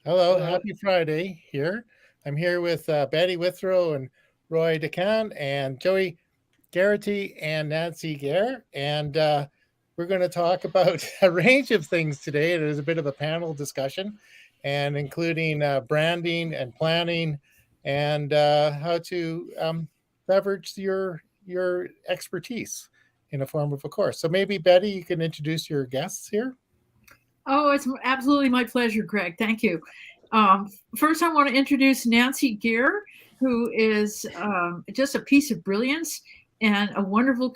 Hello, Hello. happy Friday here. I'm here with Betty Withrow and Roy Dickan and Joie Gharity and Nancy Giere. And we're going to talk about a range of things today. There's a bit of a panel discussion, and including branding and planning and how to leverage your expertise in a form of a course. So maybe, Betty, you can introduce your guests here. Oh, it's absolutely my pleasure, Greg. Thank you. First, I want to introduce Nancy Giere, who is just a piece of brilliance and a wonderful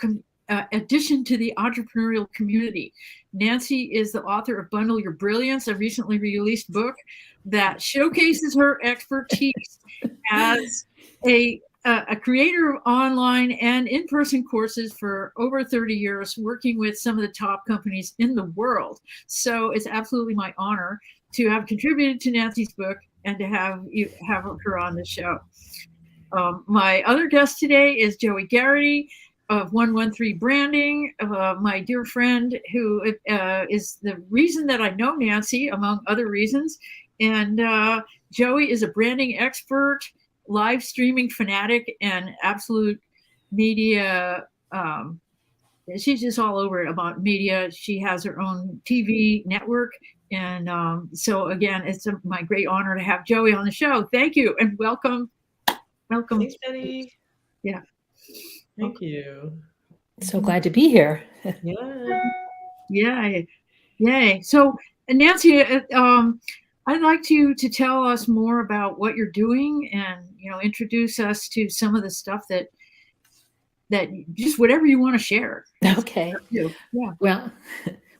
addition to the entrepreneurial community. Nancy is the author of Bundle Your Brilliance, a recently released book that showcases her expertise as a creator of online and in-person courses for over 30 years, working with some of the top companies in the world. So it's absolutely my honor to have contributed to Nancy's book and to have her on the show. My other guest today is Joie Gharity of 113 Branding, my dear friend who is the reason that I know Nancy, among other reasons. And Joie is a branding expert, live streaming fanatic, and absolute media. She's just all over it about media. She has her own TV network. And so, again, it's my great honor to have Joie on the show. Thank you and welcome. Welcome. Thanks, Betty. Yeah. Thank you. So glad to be here. Yeah. Yay. So, Nancy, I'd like you to tell us more about what you're doing and, introduce us to some of the stuff that just whatever you want to share. Okay. Yeah. Well,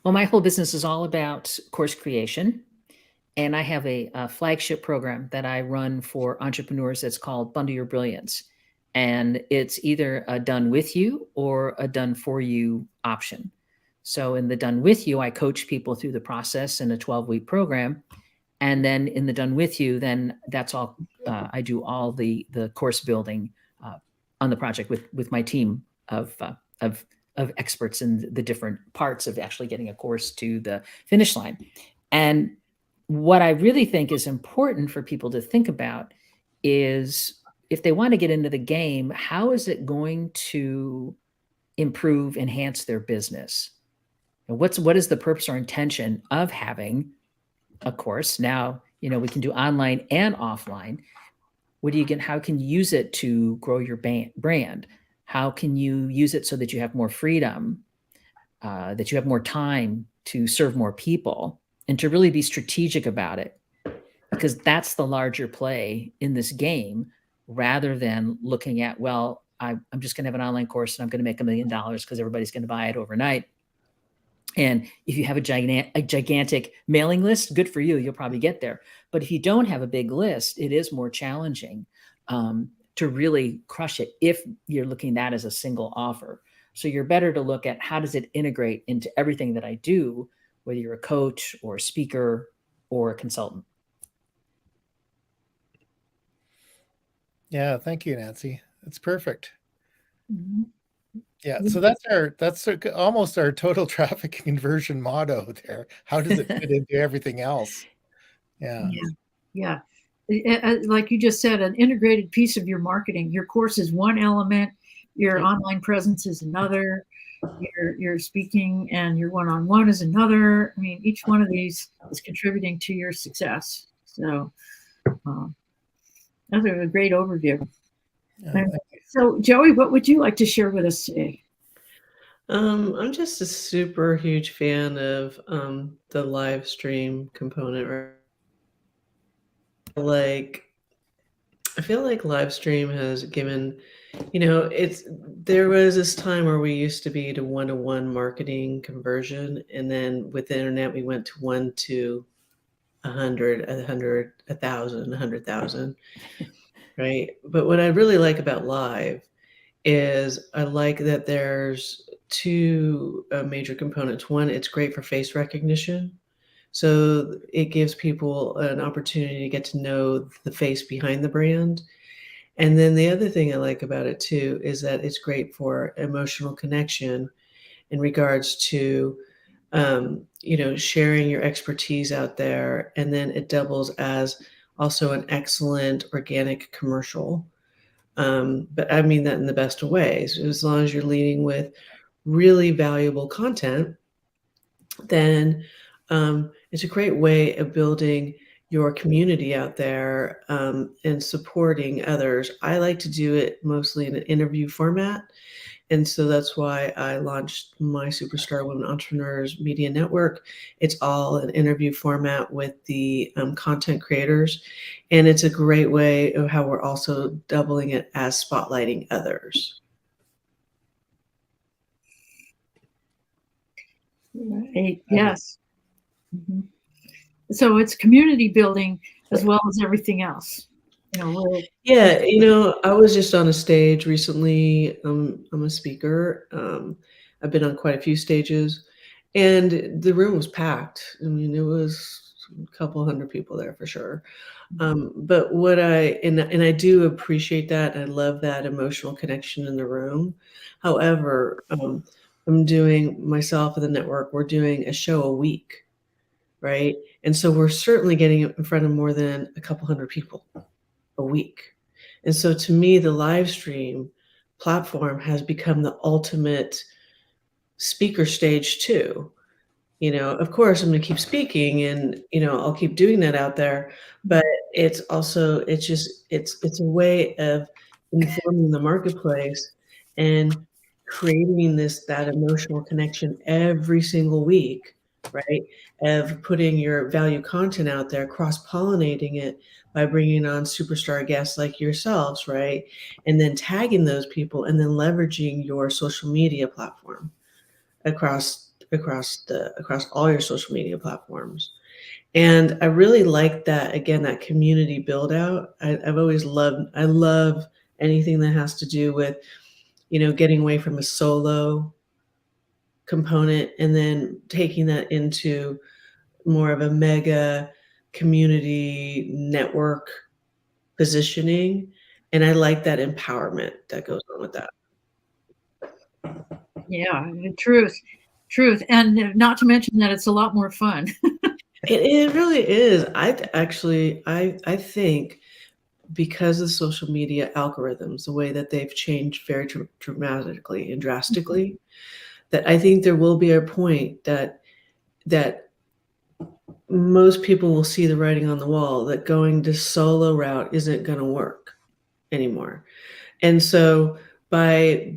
my whole business is all about course creation. And I have a flagship program that I run for entrepreneurs that's called Bundle Your Brilliance. And it's either a done with you or a done for you option. So in the done with you, I coach people through the process in a 12-week program. And then in the done with you, then that's all. I do all the course building on the project with my team of experts in the different parts of actually getting a course to the finish line. And what I really think is important for people to think about is if they want to get into the game, how is it going to improve, enhance their business? And what is the purpose or intention of having a course? Now, we can do online and offline. How can you use it to grow your brand? How can you use it so that you have more freedom, that you have more time to serve more people, and to really be strategic about it? Because that's the larger play in this game, rather than looking at, well, I'm just going to have an online course and I'm going to make $1 million because everybody's going to buy it overnight. And if you have a gigantic mailing list, good for you. You'll probably get there. But if you don't have a big list, it is more challenging to really crush it if you're looking at that as a single offer. So you're better to look at how does it integrate into everything that I do, whether you're a coach or a speaker or a consultant. Yeah, thank you, Nancy. That's perfect. Mm-hmm. Yeah, so that's almost our total traffic conversion motto there. How does it fit into everything else? Yeah. Like you just said, an integrated piece of your marketing. Your course is one element, your online presence is another, your speaking and your one-on-one is another. I mean, each one of these is contributing to your success. So that's a great overview. So, Joie, what would you like to share with us today? I'm just a super huge fan of the live stream component. I feel like live stream has given, there was this time where we used to be to one-to-one marketing conversion, and then with the internet we went to 1 to 100, 1,000, 100,000. Right. But what I really like about live is I like that there's two major components. One, it's great for face recognition. So it gives people an opportunity to get to know the face behind the brand. And then the other thing I like about it too is that it's great for emotional connection in regards to sharing your expertise out there, and then it doubles as also an excellent organic commercial. But I mean that in the best of ways. As long as you're leading with really valuable content, then it's a great way of building your community out there, and supporting others. I like to do it mostly in an interview format. And so that's why I launched my Superstar Women Entrepreneurs Media Network. It's all an interview format with the content creators. And it's a great way of how we're also doubling it as spotlighting others. Right. Yes. Mhm. So it's community building as well as everything else. Yeah, I was just on a stage recently. I'm a speaker. I've been on quite a few stages, and the room was packed. I mean, it was a couple hundred people there for sure. But what and I do appreciate that. I love that emotional connection in the room. However, I'm doing myself and the network. We're doing a show a week, right? And so we're certainly getting in front of more than a couple hundred people a week. And so to me, the live stream platform has become the ultimate speaker stage too. Of course, I'm going to keep speaking, and I'll keep doing that out there. But it's also it's a way of informing the marketplace and creating that emotional connection every single week, right? Of putting your value content out there, cross-pollinating it by bringing on superstar guests like yourselves, right? And then tagging those people, and then leveraging your social media platform across all your social media platforms. And I really like that, again, that community build out. I love anything that has to do with, getting away from a solo component and then taking that into more of a mega community network positioning. And I like that empowerment that goes on with that. Yeah, truth. And not to mention that it's a lot more fun. It really is. I think because of social media algorithms, the way that they've changed very dramatically and drastically, that I think there will be a point that most people will see the writing on the wall that going the solo route isn't going to work anymore. And so by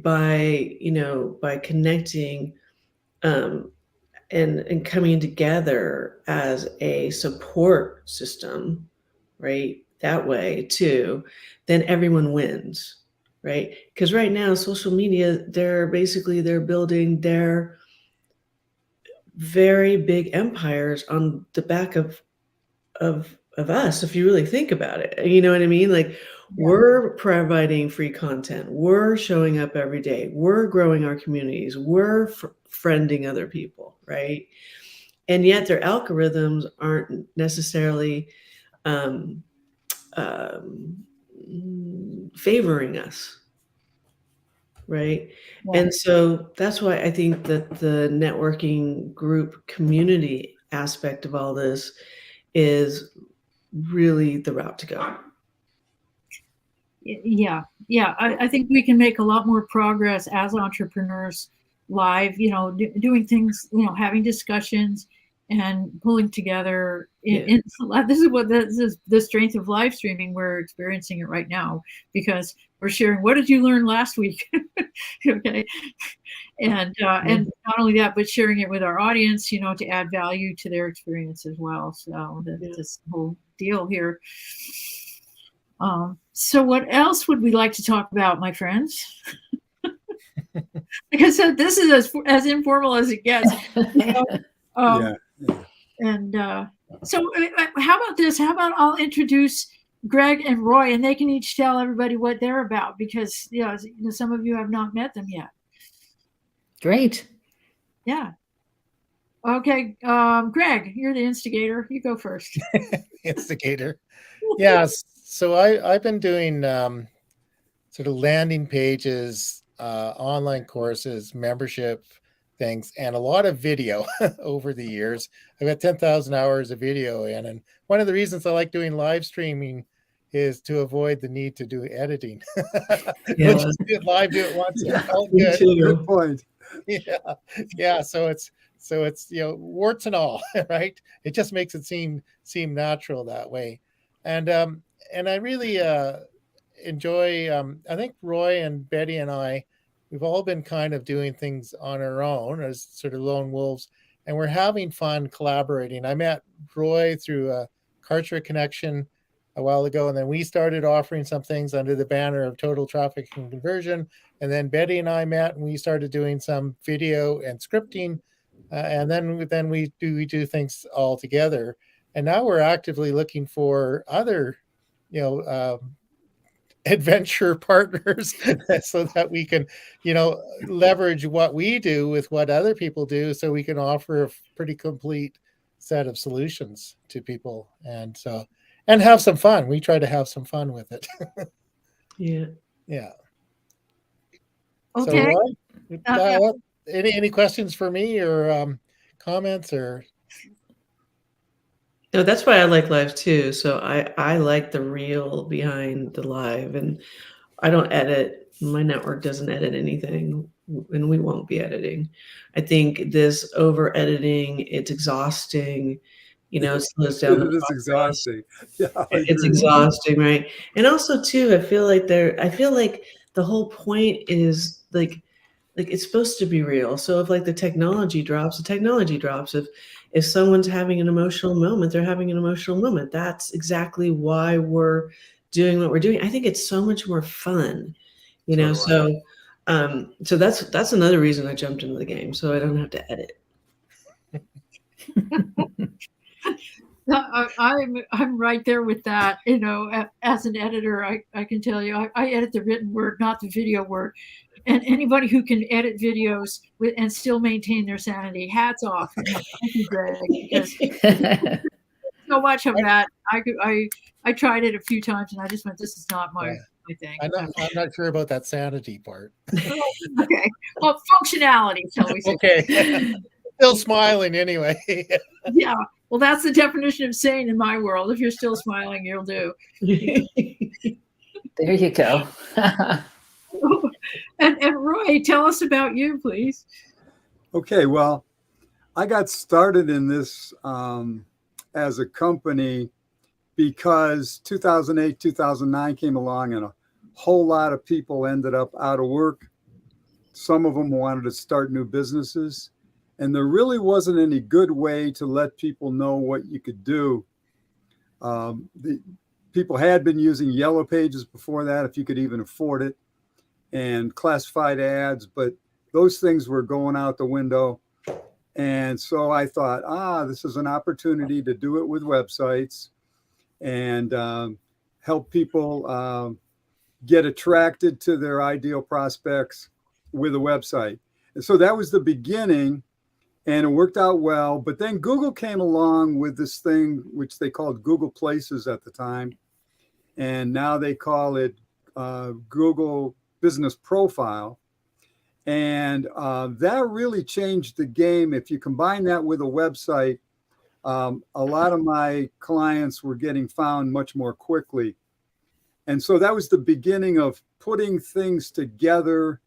connecting, and coming together as a support system, right? That way too, then everyone wins, right? Because right now, social media, they're building their very big empires on the back of us, if you really think about it. You know what I mean? Like, we're providing free content. We're showing up every day. We're growing our communities. We're friending other people, right? And yet their algorithms aren't necessarily favoring us, right? Yeah. And so that's why I think that the networking group community aspect of all this is really the route to go. Yeah. I think we can make a lot more progress as entrepreneurs live, doing things, having discussions and pulling together. This is the strength of live streaming. We're experiencing it right now because we're sharing, what did you learn last week? Okay. And not only that, but sharing it with our audience, to add value to their experience as well. So this whole deal here. So what else would we like to talk about, my friends? Like I said, this is as informal as it gets. And so how about this? How about I'll introduce Greg and Roy, and they can each tell everybody what they're about, because some of you have not met them yet. Great. Yeah. Okay, Greg, you're the instigator. You go first. Instigator. Yeah. So I've been doing sort of landing pages, online courses, membership things and a lot of video over the years. I've got 10,000 hours of video in. And one of the reasons I like doing live streaming is to avoid the need to do editing. Yeah. We'll just do it live, do it once. Yeah, all Me good. too. Good point. Yeah. So it's warts and all, right? It just makes it seem natural that way. And I really enjoy, I think Roy and Betty and I, we've all been kind of doing things on our own as sort of lone wolves, and we're having fun collaborating. I met Roy through a Kartra connection a while ago, and then we started offering some things under the banner of Total Traffic and Conversion. And then Betty and I met, and we started doing some video and scripting, and then we do things all together. And now we're actively looking for other, adventure partners so that we can, leverage what we do with what other people do, so we can offer a pretty complete set of solutions to people, and have some fun. We try to have some fun with it. Yeah. Yeah. Okay. So, Roy, any questions for me or comments or? No, that's why I like live too. So I like the real behind the live, and I don't edit. My network doesn't edit anything, and we won't be editing. I think this over editing, it's exhausting. It slows down the It is process. exhausting. Yeah, It's exhausting, right? And also too, I feel like the whole point is like it's supposed to be real. So if like the technology drops, the technology drops. If someone's having an emotional moment, they're having an emotional moment. That's exactly why we're doing what we're doing. I think it's so much more fun, Totally. So that's another reason I jumped into the game, so I don't have to edit. I'm right there with that. As an editor, I can tell you, I edit the written word, not the video word. And anybody who can edit videos and still maintain their sanity, hats off. Thank you, Greg, because so much of that. I tried it a few times, and I just went, "This is not my thing." I'm not sure about that sanity part. Okay, well, functionality, shall we say? Okay, still smiling anyway. Yeah, well, that's the definition of sane in my world. If you're still smiling, you'll do. There you go. And Roy, tell us about you, please. Okay, well, I got started in this as a company because 2008, 2009 came along, and a whole lot of people ended up out of work. Some of them wanted to start new businesses, and there really wasn't any good way to let people know what you could do. The people had been using Yellow Pages before that, if you could even afford it, and classified ads, but those things were going out the window. And so I thought, this is an opportunity to do it with websites and help people get attracted to their ideal prospects with a website. And so that was the beginning, and it worked out well. But then Google came along with this thing, which they called Google Places at the time. And now they call it Google Business Profile. And that really changed the game. If you combine that with a website, a lot of my clients were getting found much more quickly. And so that was the beginning of putting things together.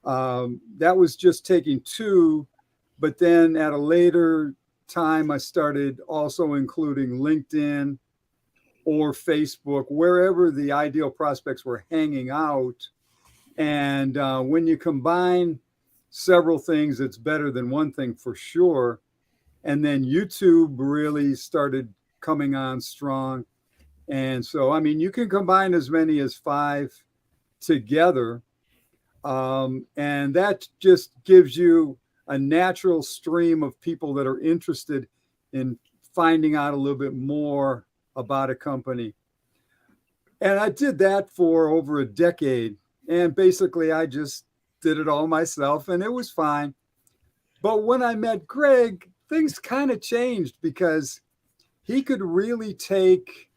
That was just taking two, but then at a later time, I started also including LinkedIn or Facebook, wherever the ideal prospects were hanging out. And when you combine several things, it's better than one thing for sure. And then YouTube really started coming on strong. And so, I mean, you can combine as many as 5 together. And that just gives you a natural stream of people that are interested in finding out a little bit more about a company. And I did that for over a decade. And basically, I just did it all myself, and it was fine. But when I met Greg, things kind of changed, because he could really take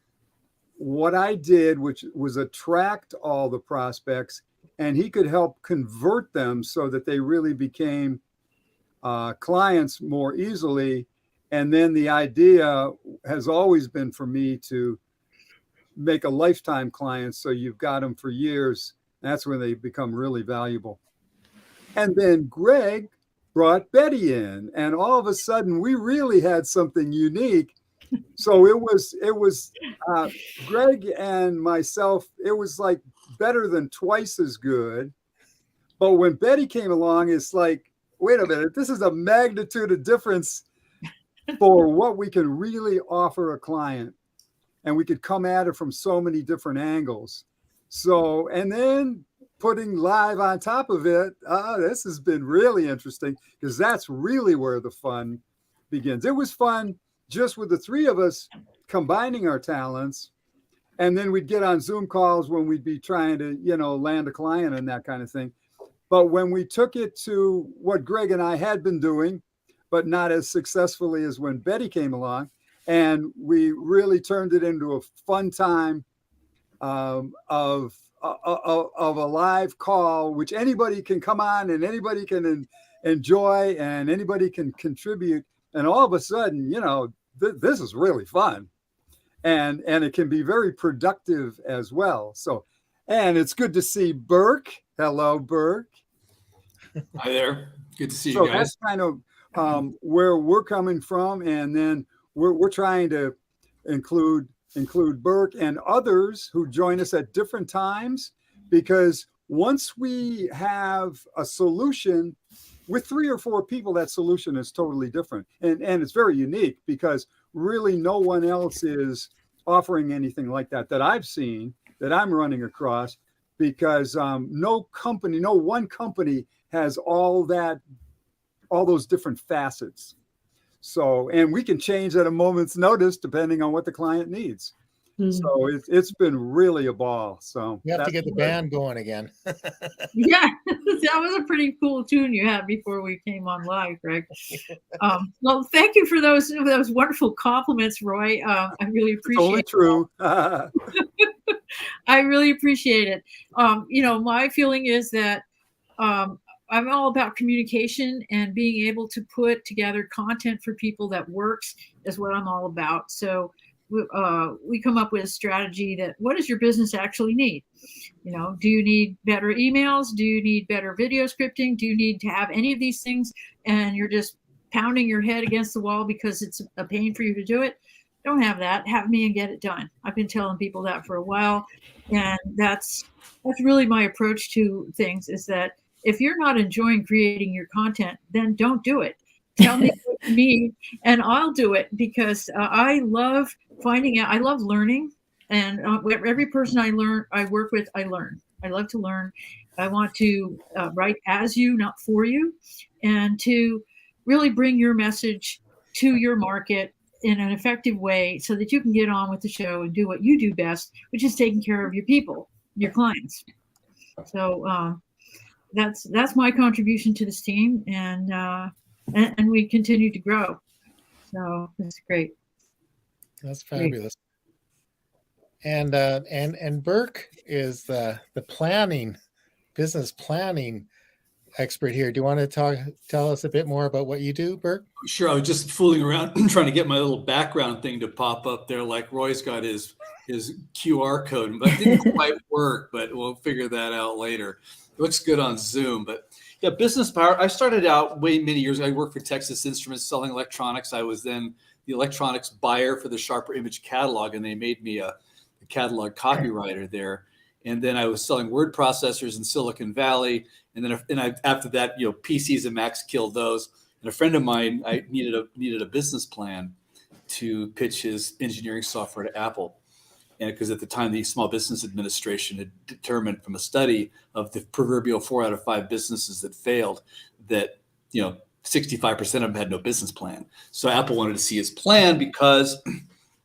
what I did, which was attract all the prospects, and he could help convert them so that they really became clients more easily. And then the idea has always been for me to make a lifetime client, so you've got them for years. That's when they become really valuable. And then Greg brought Betty in, and all of a sudden we really had something unique. So it was Greg and myself. It was like better than twice as good. But when Betty came along, it's like, wait a minute, this is a magnitude of difference for what we can really offer a client. And we could come at it from so many different angles. So, and then putting live on top of it, this has been really interesting, because that's really where the fun begins. It was fun just with the three of us combining our talents. And then we'd get on Zoom calls when we'd be trying to, land a client and that kind of thing. But when we took it to what Greg and I had been doing, but not as successfully as when Betty came along, and we really turned it into a fun time of a live call, which anybody can come on and anybody can enjoy and anybody can contribute. And all of a sudden, this is really fun, and it can be very productive as well. So, and it's good to see Burke. Hello, Burke. Hi there. Good to see So you guys. that's kind of where we're coming from, and then we're trying to include Burke and others who join us at different times, because once we have a solution with 3 or 4 people, that solution is totally different, and it's very unique, because really no one else is offering anything like that I've seen, that I'm running across, because no one company has all those different facets. So, and we can change at a moment's notice depending on what the client needs. Mm-hmm. So it's been really a ball. So we have to get the band going again. Yeah, that was a pretty cool tune you had before we came on live, Greg. Well, thank you for those wonderful compliments, Roy. I really appreciate it. It's only true. I really appreciate it. My feeling is that I'm all about communication, and being able to put together content for people that works is what I'm all about. So we come up with a strategy that, what does your business actually need? Do you need better emails? Do you need better video scripting? Do you need to have any of these things, and you're just pounding your head against the wall because it's a pain for you to do it? Don't have that. Have me and get it done. I've been telling people that for a while, and that's really my approach to things, is that if you're not enjoying creating your content, then don't do it. Tell me what you need, and I'll do it, because I love finding out. I love learning, and every person I work with, I learn. I love to learn. I want to write as you, not for you, and to really bring your message to your market in an effective way, so that you can get on with the show and do what you do best, which is taking care of your people, your clients. So that's my contribution to this team, and we continue to grow. So that's great. That's fabulous. And Burke is the business planning expert here. Do you want to tell us a bit more about what you do, Burke? Sure. I was just fooling around trying to get my little background thing to pop up there, like Roy's got his QR code, but it didn't quite work, but we'll figure that out later. It looks good on Zoom, but yeah, business power. I started out many years ago. I worked for Texas Instruments selling electronics. I was then the electronics buyer for the Sharper Image catalog, and they made me a catalog copywriter there. And then I was selling word processors in Silicon Valley. And then after that, PCs and Macs killed those. And a friend of mine, I needed a business plan to pitch his engineering software to Apple. And because at the time, the Small Business Administration had determined from a study of the proverbial 4 out of 5 businesses that failed, that 65% of them had no business plan. So Apple wanted to see his plan, because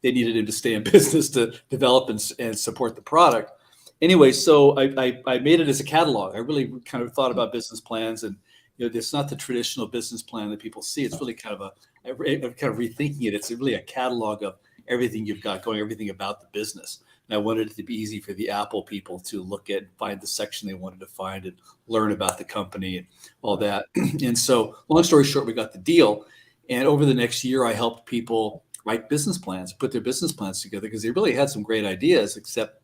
they needed him to stay in business to develop and support the product. Anyway, so I made it as a catalog. I really kind of thought about business plans, and it's not the traditional business plan that people see. It's really kind of rethinking it. It's really a catalog of everything you've got going, everything about the business. And I wanted it to be easy for the Apple people to look at and find the section they wanted to find and learn about the company and all that. And so long story short, we got the deal. And over the next year, I helped people write business plans, put their business plans together, because they really had some great ideas, except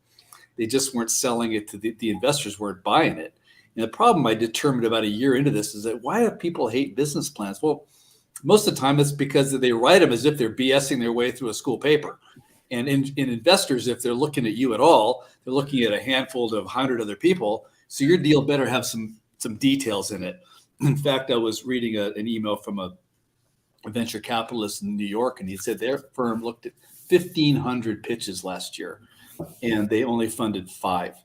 they just weren't selling it to the investors, weren't buying it. And the problem I determined about a year into this is that why do people hate business plans? Well, most of the time it's because they write them as if they're BSing their way through a school paper. And in investors, if they're looking at you at all, they're looking at a handful of 100 other people. So your deal better have some details in it. In fact, I was reading an email from a venture capitalist in New York, and he said their firm looked at 1,500 pitches last year, and they only funded 5.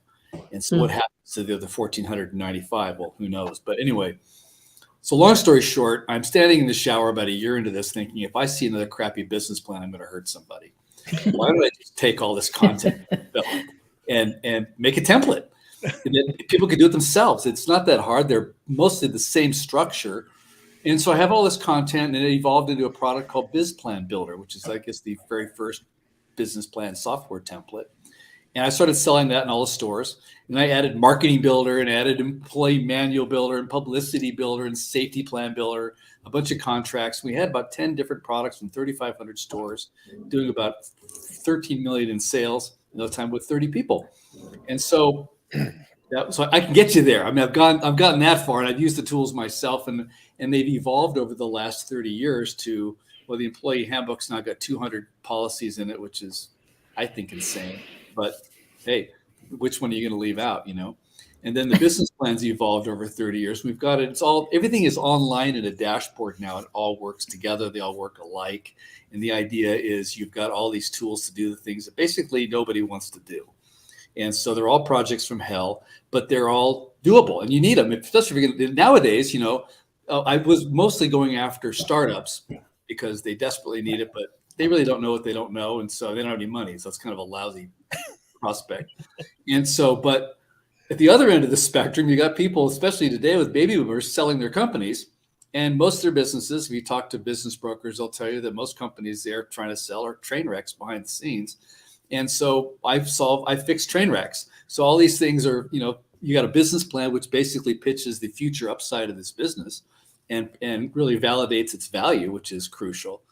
And so what happens to the other 1,495? Well, who knows? But anyway, so long story short, I'm standing in the shower about a year into this thinking, if I see another crappy business plan, I'm going to hurt somebody. Why don't I just take all this content and make a template? And then people can do it themselves. It's not that hard. They're mostly the same structure. And so I have all this content, and it evolved into a product called Biz Plan Builder, which is, I guess, the very first business plan software template. And I started selling that in all the stores. And I added Marketing Builder and added Employee Manual Builder and Publicity Builder and Safety Plan Builder, a bunch of contracts. We had about 10 different products from 3,500 stores, doing about 13 million in sales in no time with 30 people. And so I can get you there. I mean, I've gotten that far, and I've used the tools myself, and they've evolved over the last 30 years to, well, the employee handbook's now got 200 policies in it, which is, I think, insane. But hey, which one are you going to leave out, And then the business plans evolved over 30 years. We've got it. Everything is online in a dashboard now. It all works together. They all work alike. And the idea is you've got all these tools to do the things that basically nobody wants to do. And so they're all projects from hell, but they're all doable, and you need them. Especially if nowadays, I was mostly going after startups because they desperately need it, but they really don't know what they don't know. And so they don't have any money. So it's kind of a lousy prospect. And so, but at the other end of the spectrum, you got people, especially today with baby boomers, selling their companies, and most of their businesses, if you talk to business brokers, they'll tell you that most companies they're trying to sell are train wrecks behind the scenes. And so I fixed train wrecks. So all these things are, you got a business plan, which basically pitches the future upside of this business and really validates its value, which is crucial.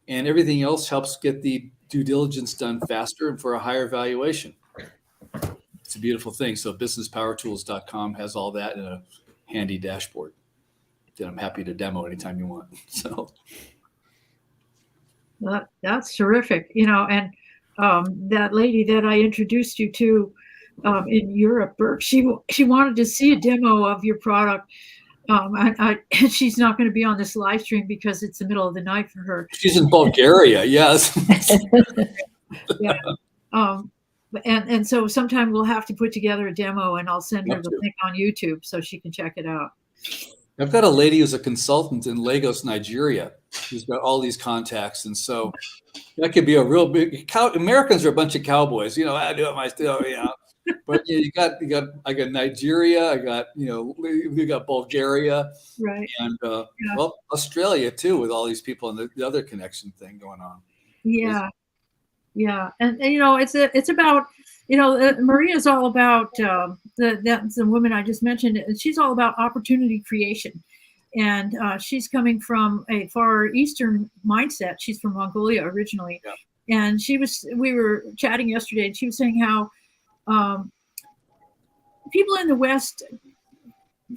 And everything else helps get the due diligence done faster and for a higher valuation. It's a beautiful thing. So businesspowertools.com has all that in a handy dashboard that I'm happy to demo anytime you want. So that's terrific. And that lady that I introduced you to in Europe, Burke, she wanted to see a demo of your product. She's not going to be on this live stream because it's the middle of the night for her. She's in Bulgaria, yes. Yeah. And so sometime we'll have to put together a demo, and I'll send her the link on YouTube so she can check it out. I've got a lady who's a consultant in Lagos, Nigeria, who's got all these contacts. And so that could be a real big Americans are a bunch of cowboys, I do it myself, But I got Nigeria, we got Bulgaria, right? And well, Australia too, with all these people and the other connection thing going on. Yeah, and it's about Maria's all about that's the woman I just mentioned. She's all about opportunity creation, and she's coming from a far eastern mindset. She's from Mongolia originally, and we were chatting yesterday, and she was saying how people in the West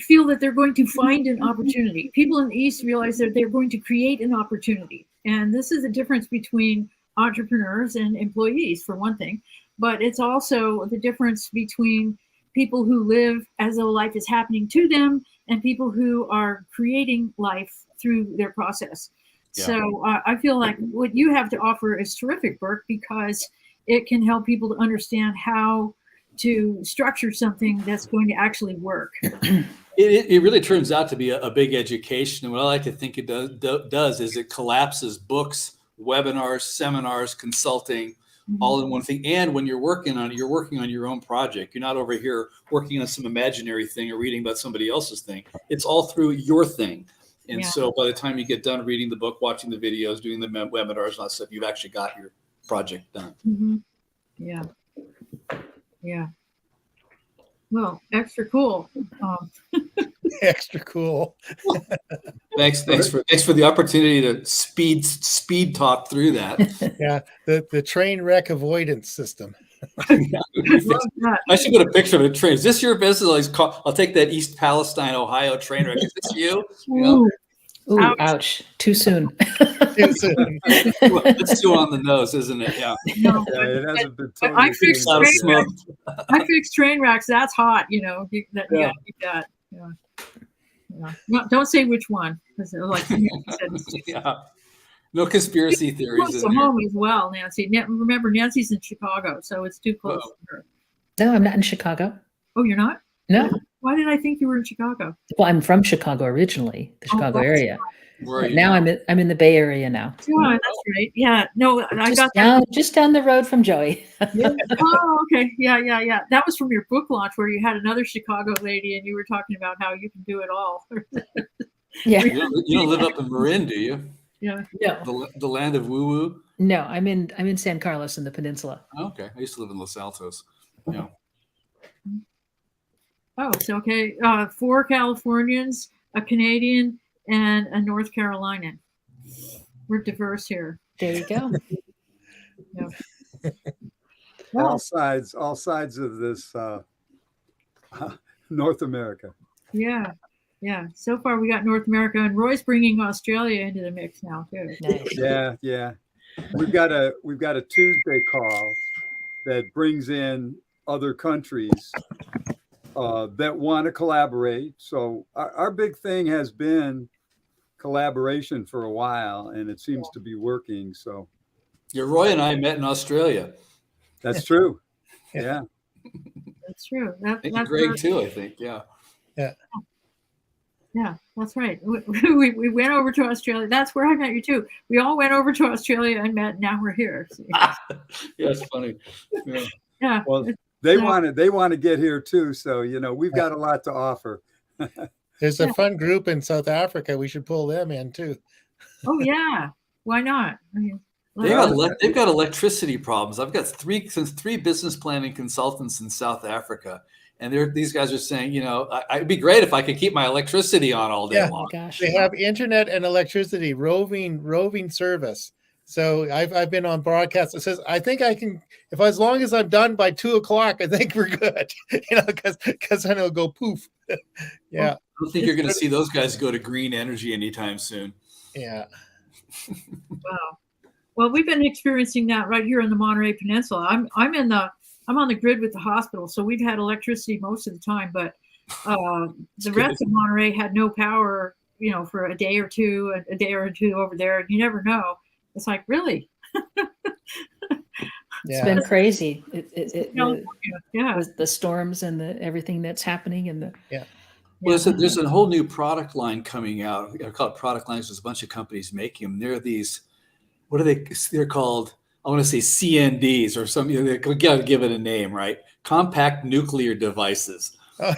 feel that they're going to find an opportunity. People in the East realize that they're going to create an opportunity. And this is the difference between entrepreneurs and employees, for one thing. But it's also the difference between people who live as though life is happening to them and people who are creating life through their process. Yeah. So I feel like what you have to offer is terrific, Burke, because it can help people to understand how to structure something that's going to actually work. It really turns out to be a big education. And what I like to think it does is it collapses books, webinars, seminars, consulting, all in one thing. And when you're working on your own project. You're not over here working on some imaginary thing or reading about somebody else's thing. It's all through your thing. And so by the time you get done reading the book, watching the videos, doing the webinars and all that stuff, you've actually got your project done. Mm-hmm. Yeah. Yeah. Well, extra cool. Extra cool. Thanks for the opportunity to speed talk through that. Yeah, the train wreck avoidance system. Love that. I should get a picture of a train. Is this your business? I'll take that East Palestine, Ohio train wreck. Is this you? You know? Ooh, Ooh, ouch. Too soon. Too soon. That's too on the nose, isn't it? Yeah. no, Yeah, it hasn't been I totally fixed changed. A lot of train smoke. I fix train wrecks. That's hot. You know, you Yeah. gotta keep that. Yeah. Yeah. No, don't say which one, because like you said, Yeah. No conspiracy theories close in to there. home as well, Nancy. Remember, Nancy's in Chicago, so it's too close Uh-oh. to her. No, I'm not in Chicago. Oh, you're not? No. Why did I think you were in Chicago? Well, I'm from Chicago originally, the Chicago that's area. Where are But you now I'm in the Bay Area now. Yeah, that's right. Yeah, no, I got Just down the road from Joey. Oh, okay. Yeah. That was from your book launch where you had another Chicago lady and you were talking about how you can do it all. Yeah. You don't live up in Marin, do you? Yeah. No. The land of woo woo. No, I'm in San Carlos in the peninsula. Okay, I used to live in Los Altos. Yeah. Oh, so okay. 4 Californians, a Canadian, and a North Carolinian. We're diverse here. There you go. Yeah. All sides of this North America. Yeah. So far, we got North America, and Roy's bringing Australia into the mix now too. Nice. Yeah. We've got a Tuesday call that brings in other countries that want to collaborate. So our big thing has been collaboration for a while, and it seems to be working. So Yeah, Roy and I met in Australia. that's true. Yeah. Yeah. That's true. And Greg too, I think. Yeah. Yeah, that's right. We went over to Australia. That's where I met you too. We all went over to Australia and met. Now we're here. Yeah, it's funny. Yeah. Yeah. Well, they want to get here too. So, we've got a lot to offer. There's a fun group in South Africa. We should pull them in too. Oh yeah. Why not? I mean, They've got electricity problems. I've got three business planning consultants in South Africa, and these guys are saying, it'd be great if I could keep my electricity on all day Yeah. long. Oh, gosh. They have internet and electricity roving service. So I've been on broadcast. It says I think I can, as long as I'm done by 2:00, I think we're good. Because then it'll go poof. Yeah. I don't think you're going to see those guys go to green energy anytime soon. Yeah. wow. Well, we've been experiencing that right here in the Monterey Peninsula. I'm on the grid with the hospital, so we've had electricity most of the time. But the rest of Monterey had no power, for a day or two over there, and you never know. It's like, really? It's been crazy. Yeah. With the storms and everything that's happening and Well, there's a whole new product line coming out. I call it product lines. There's a bunch of companies making them. They're these, what are they? They're called, I want to say CNDs or something. They got to give it a name, right? Compact nuclear devices. Oh,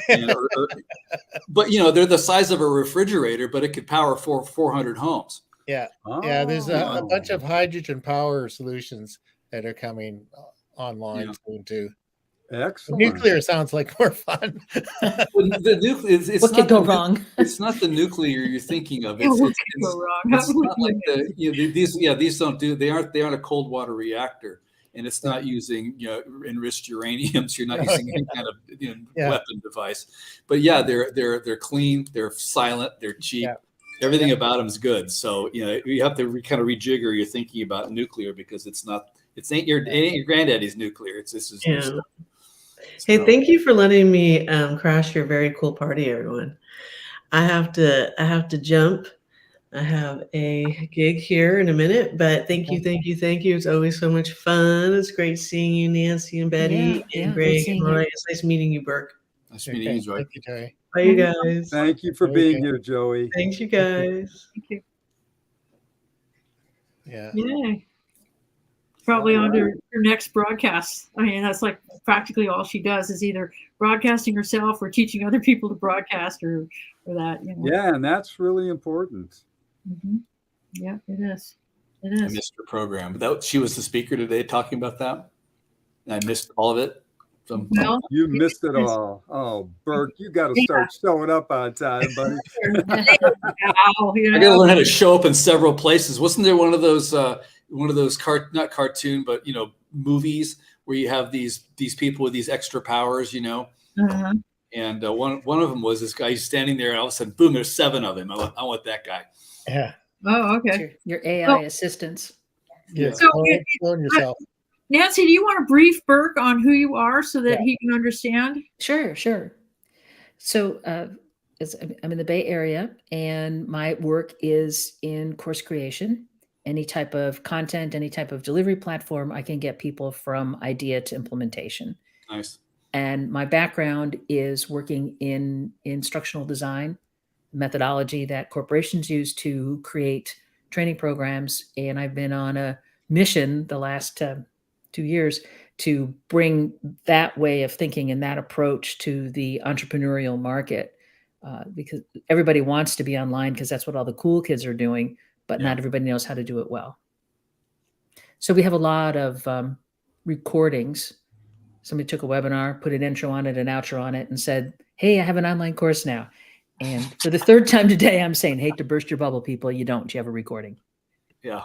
but they're the size of a refrigerator, but it could power 400 homes. Yeah. Yeah. There's a bunch of hydrogen power solutions that are coming online soon too. Excellent. Nuclear sounds like more fun. The nuclear, what could go wrong? It's not the nuclear you're thinking of. What could go wrong? It's not like these don't do. They aren't a cold water reactor, and it's not using enriched uraniums. You're not using any kind of weapon device. But they're clean. They're silent. They're cheap. Yeah. Everything about them is good. So you have to kind of rejigger your thinking about nuclear because it ain't your granddaddy's nuclear. This is new stuff. Hey, thank you for letting me crash your very cool party, everyone. I have to jump. I have a gig here in a minute, but thank you. It's always so much fun. It's great seeing you, Nancy and Betty and Greg and Roy. It's nice meeting you, Burke. Nice meeting you, Joy. Thank you, Joey. Bye, you guys. Thank you for being here, Joey. Thanks, you guys. Thank you. Yeah. Yay. Probably on your next broadcast. I mean, that's like practically all she does is either broadcasting herself or teaching other people to broadcast or that. Yeah, and that's really important. Mm-hmm. Yeah, it is. It I is. missed her program. She was the speaker today talking about that. I missed all of it. Well, You missed it all. Oh, Burke, you got to start showing up on time, buddy. wow, I got to learn how to show up in several places. Wasn't there one of those not cartoon, but movies where you have these people with these extra powers, Uh-huh. And one of them was this guy standing there, and all of a sudden, boom! There's 7 of them. I want that guy. Yeah. Oh, okay. Your AI assistants. Yeah. So, Clone yourself. Nancy, do you want to brief Burke on who you are so that he can understand? Sure. So I'm in the Bay Area, and my work is in course creation. Any type of content, any type of delivery platform, I can get people from idea to implementation. Nice. And my background is working in instructional design, methodology that corporations use to create training programs. And I've been on a mission the last 2 years to bring that way of thinking and that approach to the entrepreneurial market, because everybody wants to be online because that's what all the cool kids are doing, but not everybody knows how to do it well. So we have a lot of recordings. Somebody took a webinar, put an intro on it, an outro on it, and said, hey, I have an online course now. And for the 3rd time today, I'm saying, hate to burst your bubble, people. You don't. You have a recording. Yeah.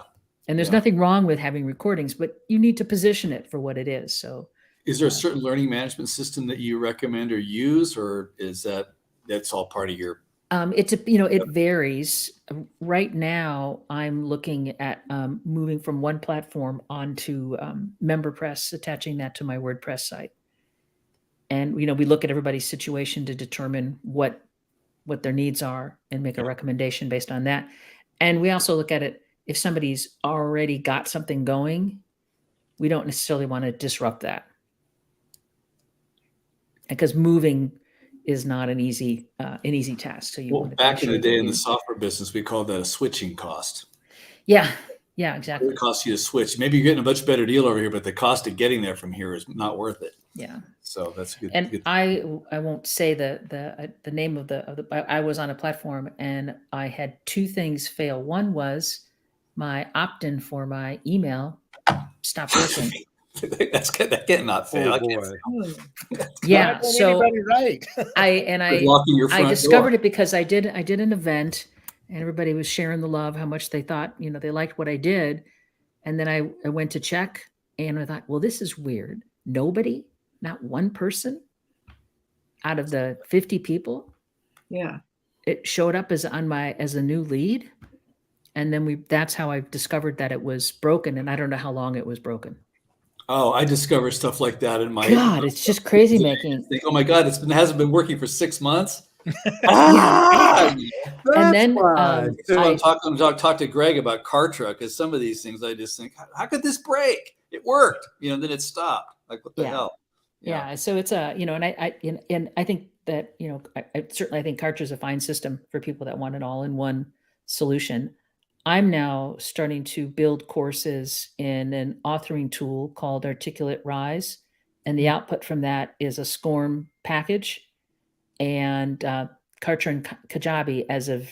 And there's nothing wrong with having recordings, but you need to position it for what it is. So is there a certain learning management system that you recommend or use, or is that's all part of your? It varies. Right now, I'm looking at moving from one platform onto MemberPress, attaching that to my WordPress site. And we look at everybody's situation to determine what their needs are and make a recommendation based on that. And we also look at it, if somebody's already got something going, we don't necessarily want to disrupt that, because moving is not an easy task. So Back in the day in the software business, we called that a switching cost. Yeah, exactly. It costs you to switch. Maybe you're getting a much better deal over here, but the cost of getting there from here is not worth it. Yeah. So that's good. And good. I won't say the name of the. I was on a platform and I had 2 things fail. One was my opt-in for my email stopped working. that cannot fail. Oh, boy. Yeah. So right. I discovered it because I did an event and everybody was sharing the love, how much they thought, they liked what I did. And then I went to check and I thought, well, this is weird. Nobody, not one person out of the 50 people. Yeah. It showed up as a new lead. And then that's how I discovered that it was broken. And I don't know how long it was broken. Oh, I discovered stuff like that in my God, it's just crazy making. Oh my God, hasn't been working for 6 months. And then I talk to Greg about Kartra, because some of these things I just think, how could this break? It worked, then it stopped. Like, what the hell? Yeah. So it's and I think that I think Kartra is a fine system for people that want an all-in-one solution. I'm now starting to build courses in an authoring tool called Articulate Rise. And the output from that is a SCORM package. And Kartra and Kajabi, as of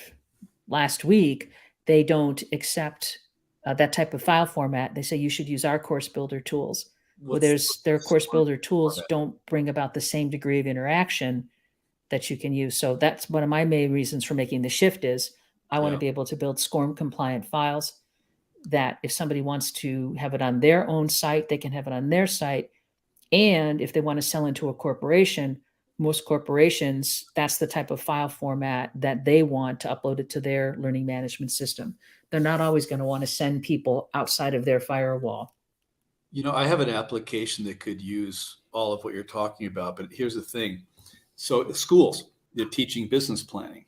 last week, they don't accept that type of file format. They say you should use our course builder tools. Their course builder tools don't bring about the same degree of interaction that you can use. So that's one of my main reasons for making the shift is I want to be able to build SCORM compliant files that if somebody wants to have it on their own site, they can have it on their site. And if they want to sell into a corporation, most corporations, that's the type of file format that they want to upload it to their learning management system. They're not always going to want to send people outside of their firewall. I have an application that could use all of what you're talking about, but here's the thing. So schools, they're teaching business planning.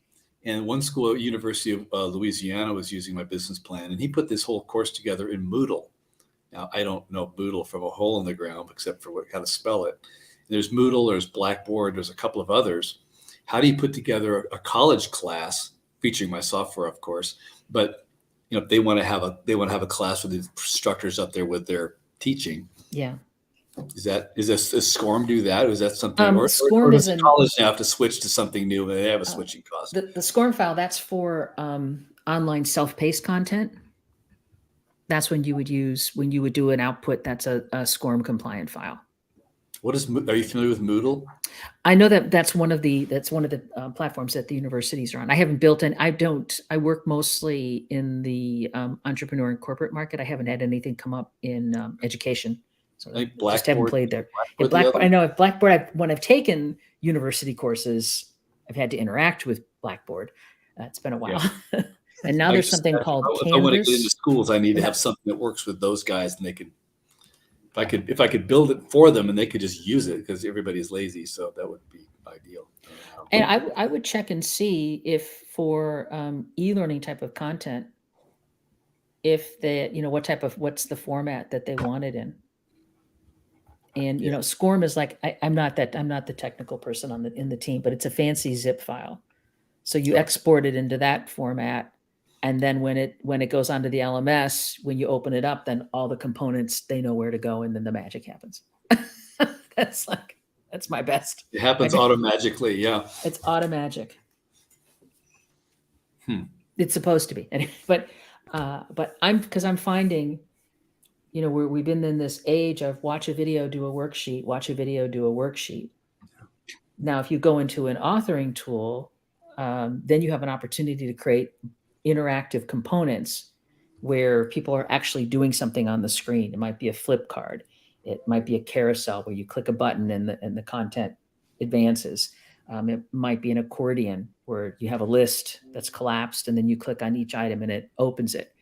And one school at University of Louisiana was using my business plan, and he put this whole course together in Moodle. Now, I don't know Moodle from a hole in the ground, except for how to spell it. There's Moodle, there's Blackboard, there's a couple of others. How do you put together a college class featuring my software, of course? But they want to have a class with the instructors up there with their teaching. Yeah. Does SCORM do that? Or is that something? SCORM does college now have to switch to something new? And they have a switching cost. The SCORM file, that's for online self-paced content. That's when you would do an output that's a SCORM compliant file. Are you familiar with Moodle? I know that's one of the platforms that the universities are on. I haven't built an. I work mostly in the entrepreneur and corporate market. I haven't had anything come up in education, so I just haven't played there. Blackboard, I know at Blackboard. When I've taken university courses, I've had to interact with Blackboard. It's been a while, and now there's something called Canvas. If I want to get into schools, I need to have something that works with those guys, and they can. If I could build it for them and they could just use it, because everybody's lazy, so that would be ideal. And I would check and see if for e-learning type of content, if they, what's the format that they want it in. And SCORM is like I'm not the technical person in the team, but it's a fancy zip file, so you export it into that format. And then when it goes onto the LMS, when you open it up, then all the components, they know where to go, and then the magic happens. That's my best. It happens automagically, yeah. It's automagic. It's supposed to be, but I'm finding, we've been in this age of watch a video, do a worksheet, watch a video, do a worksheet. Now, if you go into an authoring tool, then you have an opportunity to create interactive components where people are actually doing something on the screen. It might be a flip card. It might be a carousel where you click a button and the content advances. It might be an accordion where you have a list that's collapsed and then you click on each item and it opens it.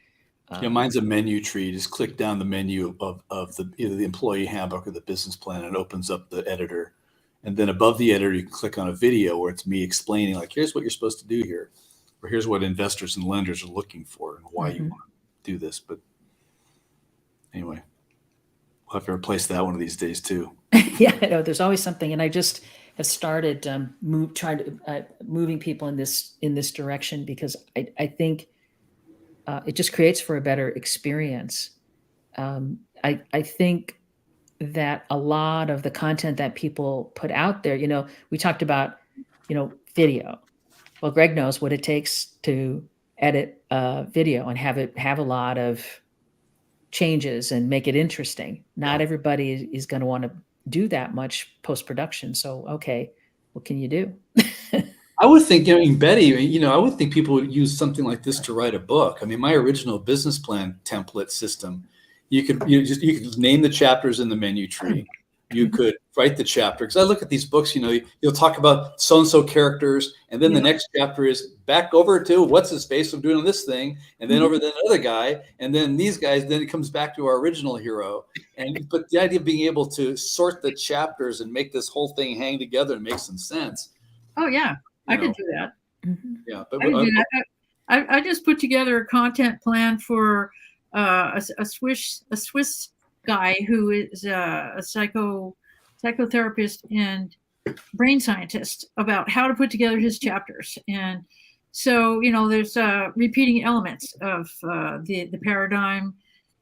Mine's a menu tree. You just click down the menu of either the employee handbook or the business plan, and it opens up the editor. And then above the editor, you can click on a video where it's me explaining, like, here's what you're supposed to do here. Or here's what investors and lenders are looking for and why you want to do this. But anyway, we'll have to replace that one of these days too. Yeah, I know there's always something, and I just have started moving people in this direction, because I think it just creates for a better experience. I think that a lot of the content that people put out there, we talked about, video. Well, Greg knows what it takes to edit a video and have a lot of changes and make it interesting. Not everybody is going to want to do that much post-production. So, okay, what can you do? I would think, Betty, I would think people would use something like this to write a book. I mean, my original business plan template system, you could name the chapters in the menu tree. You could write the chapter, because I look at these books, you'll talk about so-and-so characters, and then the next chapter is back over to what's his face of doing this thing, and then over to another guy, and then these guys, then it comes back to our original hero. But the idea of being able to sort the chapters and make this whole thing hang together and make some sense. Oh yeah, I could do that. Yeah, but I just put together a content plan for a Swiss guy who is a psychotherapist and brain scientist, about how to put together his chapters. And so, there's repeating elements of the paradigm,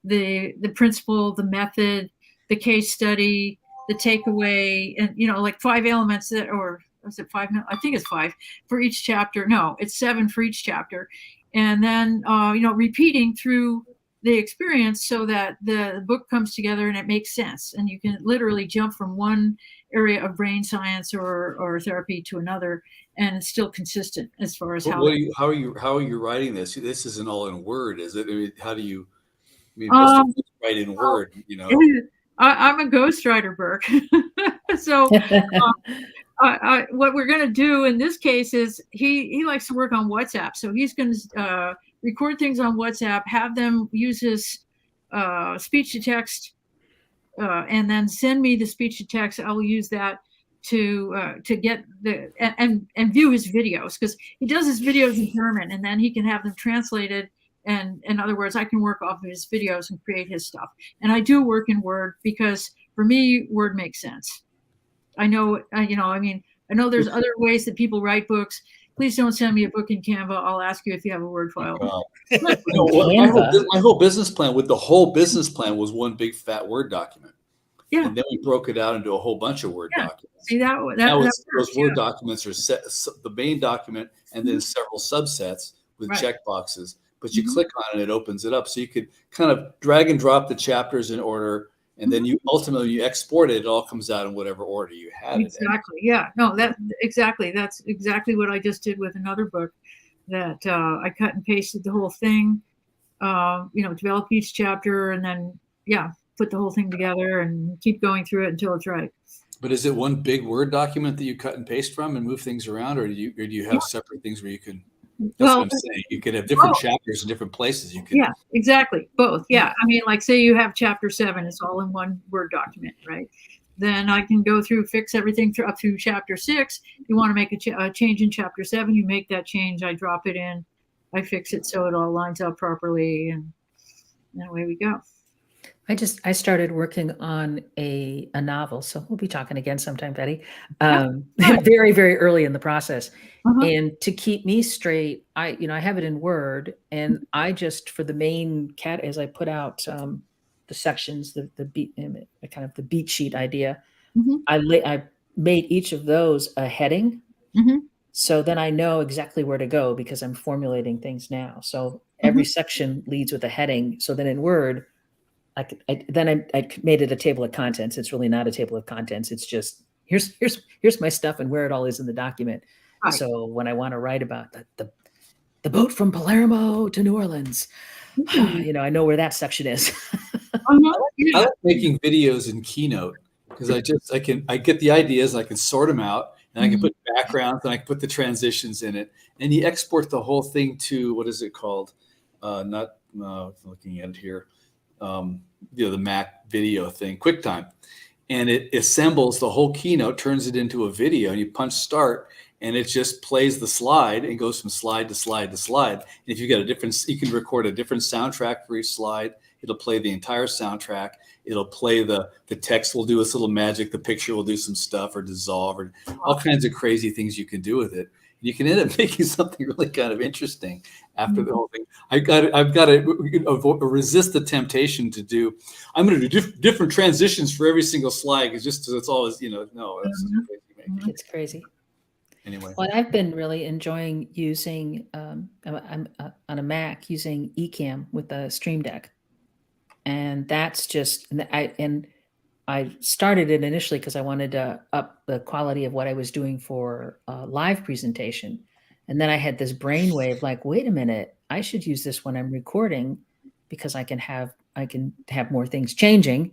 the principle, the method, the case study, the takeaway, and, like 5 elements or is it 5? No, I think it's 5 for each chapter. No, it's 7 for each chapter. And then, repeating through the experience so that the book comes together and it makes sense. And you can literally jump from one area of brain science or therapy to another, and it's still consistent as far as how are you writing this? This isn't all in Word, is it? I mean, how do you write in Word? I'm a ghostwriter, Burke. So what we're going to do in this case is he likes to work on WhatsApp. So he's going to record things on WhatsApp, have them use his speech to text, and then send me the speech to text. I will use that to get and view his videos, because he does his videos in German, and then he can have them translated. And in other words, I can work off of his videos and create his stuff. And I do work in Word, because for me, Word makes sense. I know there's other ways that people write books. Please don't send me a book in Canva. I'll ask you if you have a Word file. My whole business plan was one big fat Word document. Yeah. And then we broke it out into a whole bunch of Word documents. See, those Word documents are the main document, and then several subsets with checkboxes. But you click on it, it opens it up. So you could kind of drag and drop the chapters in order. And then you ultimately you export it, it all comes out in whatever order you had it in. Exactly. Yeah. No, that's exactly what I just did with another book that I cut and pasted the whole thing, develop each chapter and then, put the whole thing together and keep going through it until it's right. But is it one big Word document that you cut and paste from and move things around, or do you have separate things where you can? That's what I'm saying. You could have different chapters in different places. You can. Yeah, exactly. Both. Yeah. I mean, like say you have chapter 7, it's all in one Word document, right? Then I can go through, fix everything up through chapter 6. You want to make a change in chapter 7, you make that change. I drop it in, I fix it so it all lines up properly, and away we go. I started working on a novel, so we'll be talking again sometime, Betty. Very, very early in the process. And to keep me straight, I have it in Word, and I just, for the main as I put out the sections, the beat, kind of the beat sheet idea, I made each of those a heading. So then I know exactly where to go because I'm formulating things now. So every section leads with a heading. So then in Word, I made it a table of contents. It's really not a table of contents. It's just here's my stuff and where it all is in the document. Right. So when I want to write about the boat from Palermo to New Orleans, I know where that section is. I like making videos in Keynote because I get the ideas, I can sort them out, and I can put backgrounds and I can put the transitions in it, and you export the whole thing to what is it called? Looking at it here. The Mac video thing, QuickTime, and it assembles the whole keynote, turns it into a video, and you punch start, and it just plays the slide and goes from slide to slide to slide. And if you got you can record a different soundtrack for each slide. It'll play the entire soundtrack. It'll play the text will do its little magic. The picture will do some stuff or dissolve or all kinds of crazy things you can do with it. You can end up making something really kind of interesting after the whole thing. I've got to resist the temptation to do. I'm going to do different transitions for every single slide because it's always that's crazy. It's crazy. Anyway, well, I've been really enjoying using I'm on a Mac using Ecamm with the Stream Deck, and that's just I started it initially because I wanted to up the quality of what I was doing for a live presentation. And then I had this brainwave like, wait a minute, I should use this when I'm recording because I can have more things changing.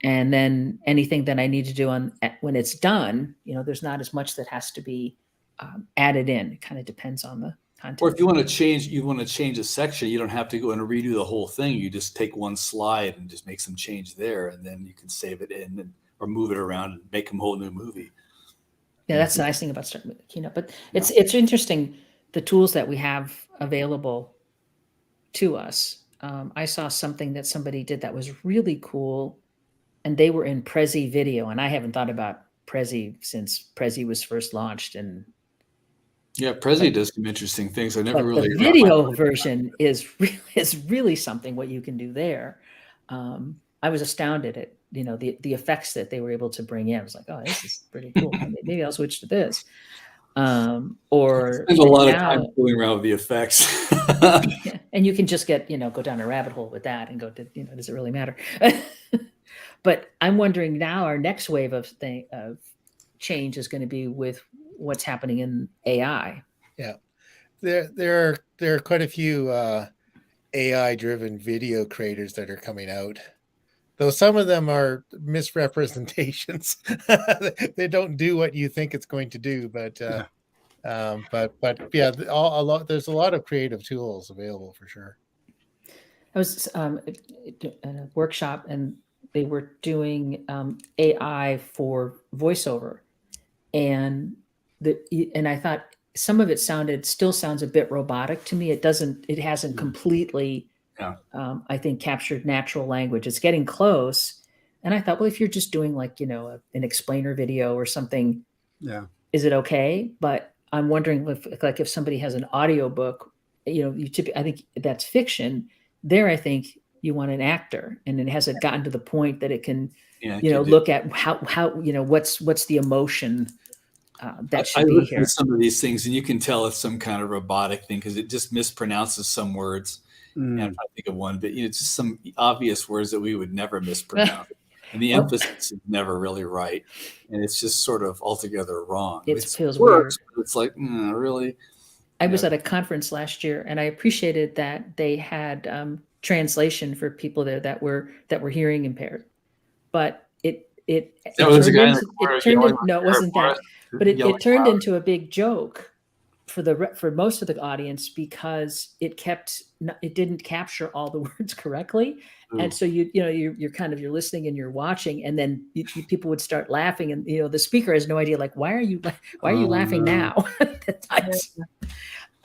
And then anything that I need to do when it's done, there's not as much that has to be added in. It kind of depends on the content. Or if you want to change a section, you don't have to go and redo the whole thing. You just take one slide and just make some change there, and then you can save it in or move it around and make a whole new movie. Yeah, that's the nice thing about starting with the Keynote. But it's interesting, the tools that we have available to us. I saw something that somebody did that was really cool, and they were in Prezi Video, and I haven't thought about Prezi since Prezi was first launched. And yeah, Prezi does some interesting things. The video version is really something. What you can do there, I was astounded at the effects that they were able to bring in. I was like, oh, this is pretty cool. Maybe I'll switch to this. Or spend a lot of time fooling around with the effects. Yeah, and you can just go down a rabbit hole with that and go to does it really matter? But I'm wondering now our next wave of change is going to be with what's happening in AI. Yeah, there are quite a few AI-driven video creators that are coming out, though some of them are misrepresentations. They don't do what you think it's going to do, but yeah, there's a lot of creative tools available for sure. I was in a workshop and they were doing AI for voiceover, and I thought some of it still sounds a bit robotic to me. It hasn't completely, I think, captured natural language. It's getting close. And I thought, well, if you're just doing like, an explainer video or something, is it okay? But I'm wondering if somebody has an audiobook, I think that's fiction. There, I think you want an actor, and it hasn't gotten to the point that it can, look at how what's the emotion that should be here. Some of these things, and you can tell it's some kind of robotic thing because it just mispronounces some words. And I think of one, but it's just some obvious words that we would never mispronounce. and the emphasis is never really right, and it's just sort of altogether wrong. It feels works, weird. but it's like really. I was at a conference last year, and I appreciated that they had translation for people there that were hearing impaired. But it turned into, no, it wasn't that, but it turned into a big joke for most of the audience because it didn't capture all the words correctly. And so you're listening and you're watching, and then people would start laughing, and the speaker has no idea, like, why are you laughing now?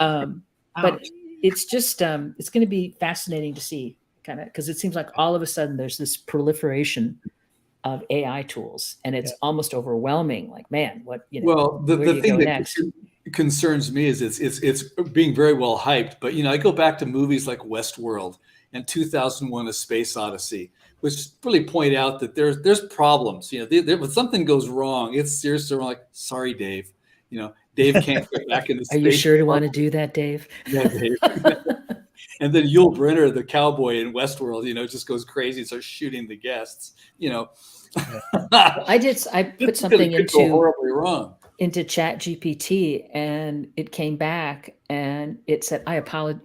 But it's just it's going to be fascinating to see, kind of, because it seems like all of a sudden there's this proliferation of AI tools, and it's almost overwhelming. Like, man, what Well, the thing that next? Concerns me is it's being very well hyped, but I go back to movies like Westworld and 2001: A Space Odyssey, which really point out that there's problems. When something goes wrong, it's seriously like, sorry, Dave. Dave can't get back in the space. Are you sure to want to do that, Dave? Yeah, Dave. And then Yul Brynner, the cowboy in Westworld, just goes crazy and starts shooting the guests. I put something horribly wrong into Chat GPT, and it came back and it said, I apologize.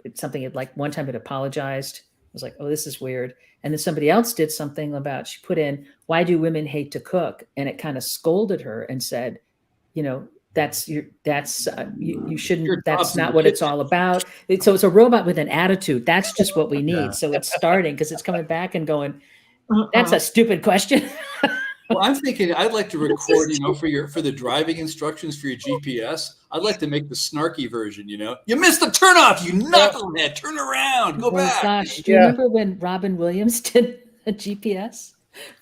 It's something like one time it apologized. I was like, oh, this is weird. And then somebody else did something about, she put in, why do women hate to cook? And it kind of scolded her and said, you shouldn't, that's not what it's all about. So it's a robot with an attitude. That's just what we need. Yeah. So it's starting, because it's coming back and going, that's a stupid question. Well, I'm thinking I'd like to record, for the driving instructions for your GPS, I'd like to make the snarky version, you missed the turnoff, you knucklehead, turn around, go back. Gosh, do you remember when Robin Williams did a GPS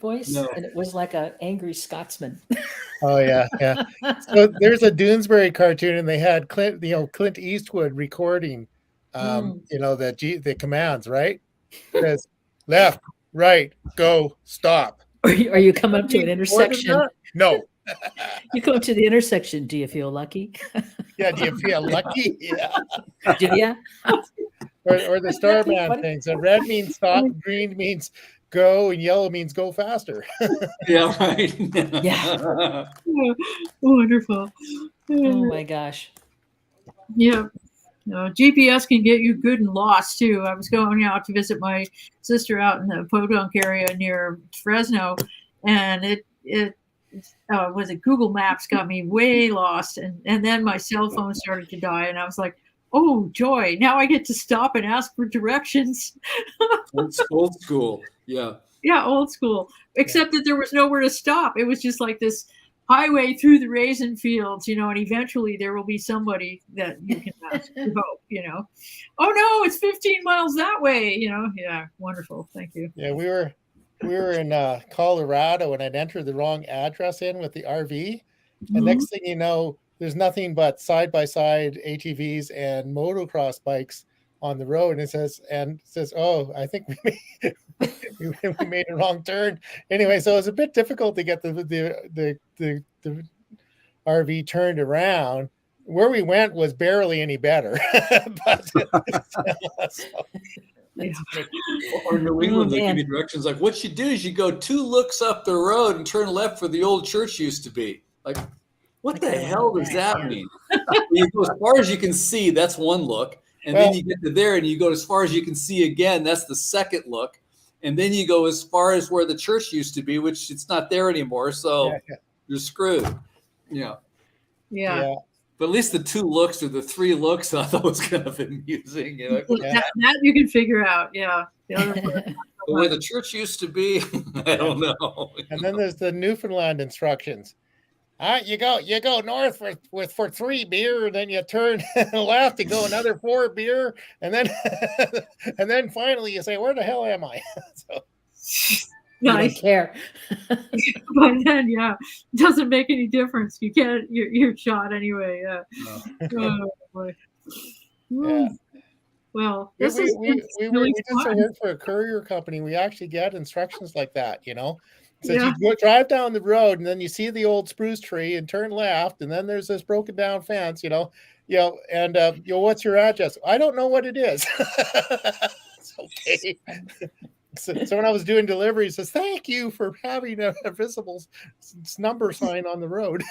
voice? No. And it was like an angry Scotsman. Oh yeah. So there's a Doonesbury cartoon, and they had Clint Eastwood recording, the commands, right? It says left, right, go, stop. Are you coming up to an intersection? No. You come up to the intersection. Do you feel lucky? Yeah. Do you feel lucky? Yeah. Do you? Or the Starman thing. So red means stop, green means go, and yellow means go faster. Yeah, right. Yeah. Wonderful. Oh my gosh. Yeah. GPS can get you good and lost too. I was going out to visit my sister out in the Podunk area near Fresno, and it was it Google Maps got me way lost, and then my cell phone started to die, and I was like, oh joy, now I get to stop and ask for directions. It's old school. Yeah, old school, except that there was nowhere to stop. It was just like this highway through the raisin fields, and eventually there will be somebody that you can ask to help, oh no, it's 15 miles that way, yeah, wonderful, thank you. Yeah, we were in Colorado, and I'd entered the wrong address in with the RV, and next thing you know, there's nothing but side-by-side ATVs and motocross bikes on the road, and it says, oh, I think we made a wrong turn. Anyway, so it was a bit difficult to get the RV turned around. Where we went was barely any better. Or New England, they give you directions like, what you do is you go 2 looks up the road and turn left where the old church used to be. Like, what the hell does that mean? You go as far as you can see, that's one look. And then you get to there and you go as far as you can see again, that's the second look. And then you go as far as where the church used to be, which it's not there anymore. So you're screwed. Yeah. But at least the 2 looks or the 3 looks, I thought was kind of amusing. That you can figure out. Yeah. Where the church used to be, I don't know. And then there's the Newfoundland instructions. You go north for 3 beer, then you turn left and go another 4 beer, and then finally you say, where the hell am I? So you don't care. But then it doesn't make any difference. You can't, you're shot anyway. Oh boy. Yeah. Well, we did some work for a courier company. We actually get instructions like that, So you go drive down the road, and then you see the old spruce tree and turn left, and then there's this broken down fence, and what's your address? I don't know what it is. It's okay. So when I was doing delivery, it says, "Thank you for having a visible number sign on the road."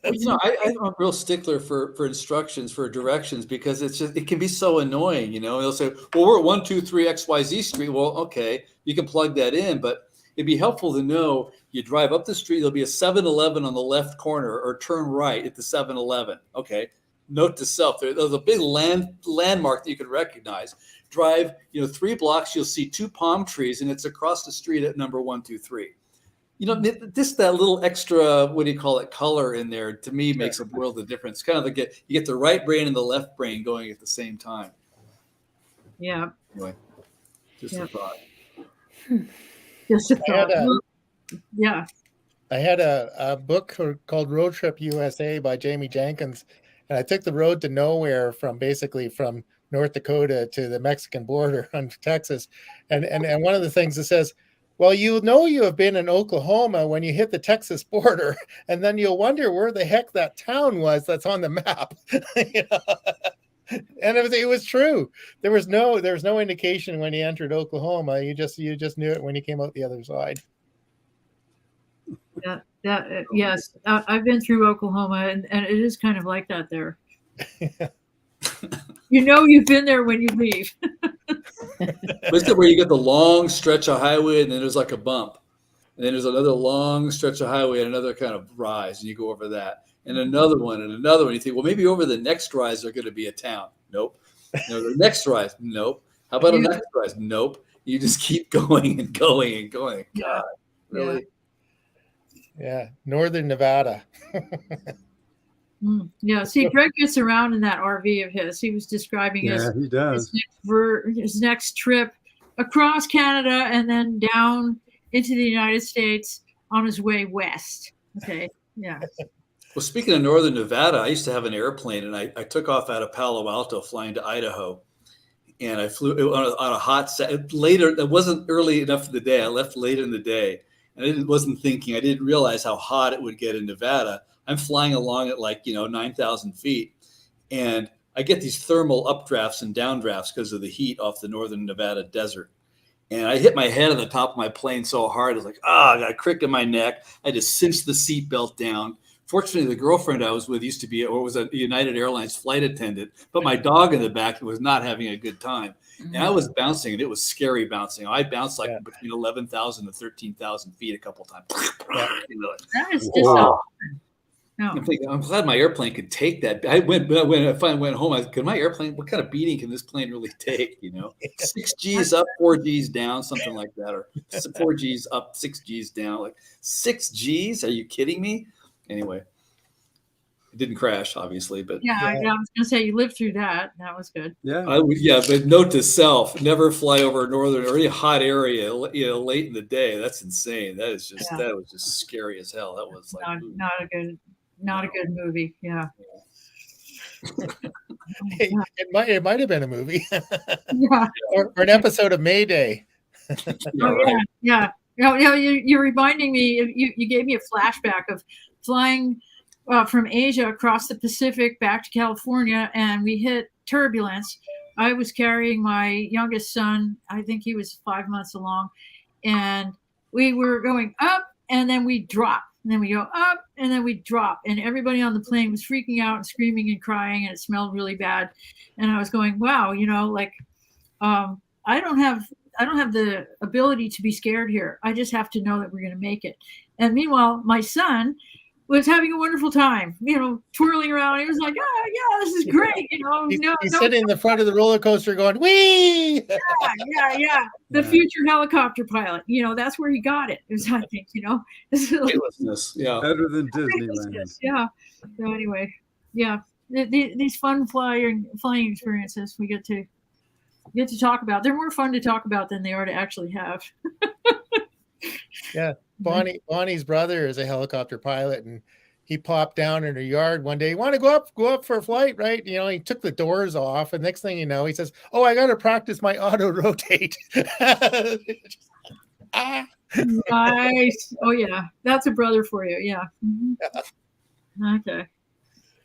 Well, I'm a real stickler for instructions, for directions, because it can be so annoying. They'll say, "Well, we're at 123 XYZ Street." Well, okay, you can plug that in, but it'd be helpful to know you drive up the street. There'll be a 7-Eleven on the left corner, or turn right at the 7-Eleven. Okay. Note to self: there's a big landmark that you can recognize. Drive, 3 blocks, you'll see 2 palm trees, and it's across the street at number 123. Just that little extra, what do you call it, color in there, to me makes a world of difference. Kind of like you get the right brain and the left brain going at the same time. Yeah. Anyway, just a thought. Just a thought. Yeah. I had a book called Road Trip USA by Jamie Jenkins, and I took the road to nowhere from North Dakota to the Mexican border on Texas. And one of the things it says, well, you have been in Oklahoma when you hit the Texas border, and then you'll wonder where the heck that town was that's on the map. And it was true. There was no indication when you entered Oklahoma. You just knew it when you came out the other side. Yes, I've been through Oklahoma, and it is kind of like that there. You've been there when you leave. It's where you get the long stretch of highway, and then there's like a bump, and then there's another long stretch of highway and another kind of rise, and you go over that, and another one, and another one. You think, well, maybe over the next rise there's going to be a town. Nope. The next rise, nope. How about a next rise? Nope. You just keep going and going and going. God, really? Yeah, Northern Nevada. Yeah, see, Greg gets around in that RV of his. He was describing he does. his next trip across Canada and then down into the United States on his way west. Okay, yeah. Well, speaking of Northern Nevada, I used to have an airplane, and I took off out of Palo Alto flying to Idaho. And I flew on a hot set. Later, it wasn't early enough in the day. I left late in the day. And I wasn't thinking, I didn't realize how hot it would get in Nevada. I'm flying along at 9,000 feet. And I get these thermal updrafts and downdrafts because of the heat off the Northern Nevada desert. And I hit my head on the top of my plane so hard. I was like, I got a crick in my neck. I just cinched the seatbelt down. Fortunately, the girlfriend I was with was a United Airlines flight attendant, but my dog in the back was not having a good time. And I was bouncing, and it was scary bouncing. I bounced between 11,000 and 13,000 feet a couple of times. That is just awesome. No. I'm glad my airplane could take that. When I finally went home, could my airplane, what kind of beating can this plane really take? 6 G's up, 4 G's down, something like that. Or 4 G's up, 6 G's down. Like 6 G's? Are you kidding me? Anyway, it didn't crash, obviously, but I was going to say you lived through that. That was good. Yeah, but note to self: never fly over northern or any hot area, late in the day. That's insane. That was just scary as hell. That was like not a good movie. Yeah. It might have been a movie. Yeah. or an episode of Mayday. Yeah. You're reminding me. You gave me a flashback of flying from Asia across the Pacific back to California, and we hit turbulence. I was carrying my youngest son. I think he was 5 months along, and we were going up, and then we drop, and then we go up, and then we drop, and everybody on the plane was freaking out and screaming and crying, and it smelled really bad. And I was going, wow, I don't have the ability to be scared here. I just have to know that we're going to make it. And meanwhile, my son was having a wonderful time, twirling around. He was like, yeah, this is great. He's sitting in the front of the roller coaster going, wee! Yeah. The future helicopter pilot, that's where he got it. I think, this is better than Disneyland. Yeah. So anyway, these fun flying experiences we get to talk about. They're more fun to talk about than they are to actually have. Yeah. Bonnie's brother is a helicopter pilot, and he popped down in her yard one day. You want to go up for a flight, right? He took the doors off, and next thing you know, he says, "Oh, I got to practice my auto rotate." Nice. Oh yeah, that's a brother for you. Yeah. Mm-hmm. Okay.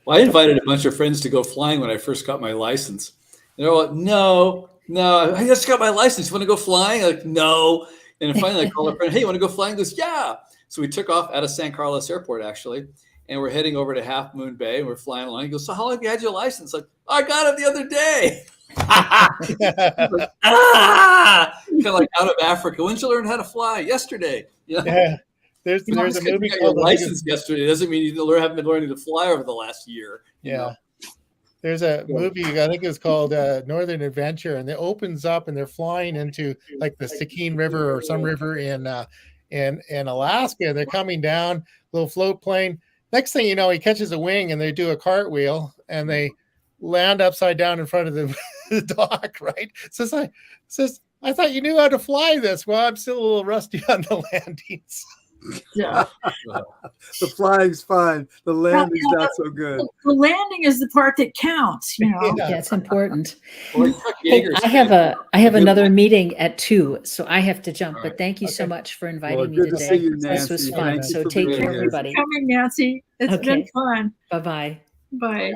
Well, I invited a bunch of friends to go flying when I first got my license. They're all like, no, No, I just got my license. Want to go flying? Like, no. And then finally I called a friend, hey, you want to go flying? He goes, yeah. So we took off out of San Carlos Airport, actually. And we're heading over to Half Moon Bay. And we're flying along. He goes, so how long have you had your license? Like, I got it the other day. Like, kind of like out of Africa. When did you learn how to fly? Yesterday. Yeah. There's a movie called license yesterday. It doesn't mean you haven't been learning to fly over the last year. You know? There's a movie, I think it's called Northern Adventure, and it opens up and they're flying into like the Stikine River or some river in Alaska. They're coming down, little float plane. Next thing you know, he catches a wing and they do a cartwheel and they land upside down in front of the dock, right? Says, I thought you knew how to fly this. Well, I'm still a little rusty on the landings. Yeah. The flying's fine. The landing's not so good. The landing is the part that counts, you know. Yeah, it's important. Well, Hey, I have another meeting at 2, so I have to jump. But thank you so Okay. much for inviting me Good to today. see you, This was Nancy. fun. Thank you So for take being care, here. everybody. Coming, Nancy. It's been Okay. fun. Bye-bye. Bye.